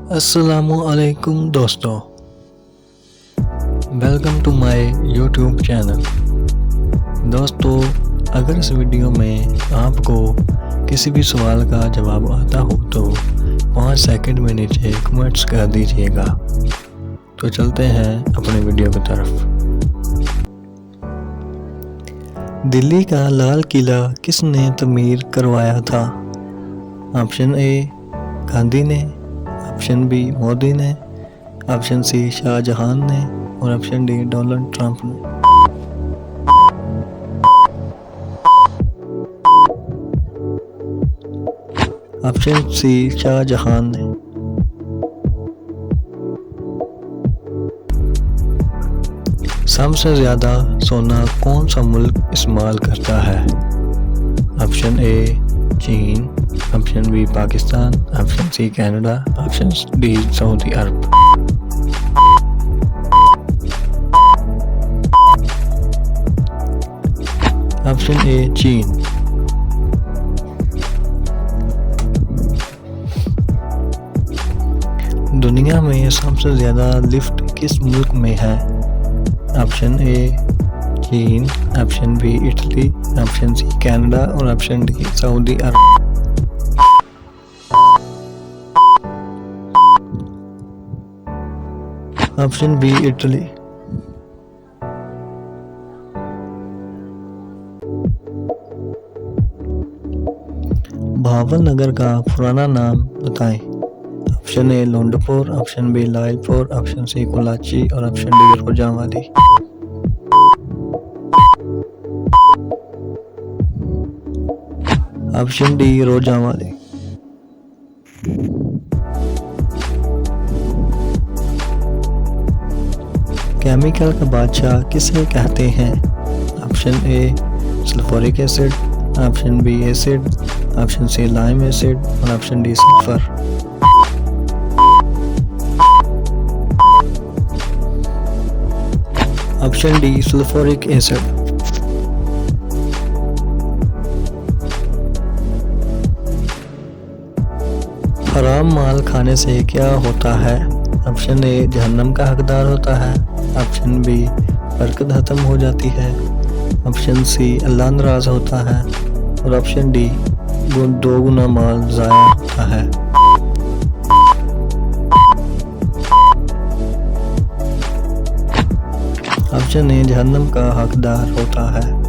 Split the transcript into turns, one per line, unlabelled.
अस्सलामुअलैकुम दोस्तों, welcome to my YouTube channel. दोस्तों, अगर इस वीडियो में आपको किसी भी सवाल का जवाब आता हो तो 5 सेकंड में नीचे कमेंट्स कर दीजिएगा। तो चलते हैं अपने वीडियो की तरफ। दिल्ली का लाल किला किसने तमीर करवाया था? ऑप्शन ए गांधी ने, ऑप्शन बी मोदी ने, ऑप्शन सी शाहजहां ने और ऑप्शन डी डोनाल्ड ट्रंप ने। ऑप्शन सी शाहजहां ने। सबसे ज्यादा सोना कौन सा मुल्क इस्तेमाल करता है? ऑप्शन ए चीन, option B Pakistan, option C Canada, option D Saudi Arab. Option A चीन। दुनिया में सबसे ज्यादा लिफ्ट किस मुल्क में है? ऑप्शन ए चीन, option B Italy, option C Canada और ऑप्शन डी सऊदी अरब। Option B Italy. भावलनगर का पुराना नाम बताएं। Option A Londpur, option B Lyallpur, option C Kolachi और option D Rojawali. Option D Rojawali. Chemical का बादशाह किसे कहते हैं? Option A sulphuric acid, option B acid, option C lime acid और option D sulphur. Option D sulphuric acid. हराम माल खाने से क्या होता है? ऑप्शन ए जहन्नम का हकदार होता है, ऑप्शन बी बरकत खत्म हो जाती है, ऑप्शन सी अल्लाह नाराज होता है और ऑप्शन डी 2 गुना माल ज़ाया होता है। ऑप्शन ए जहन्नम का हकदार होता है।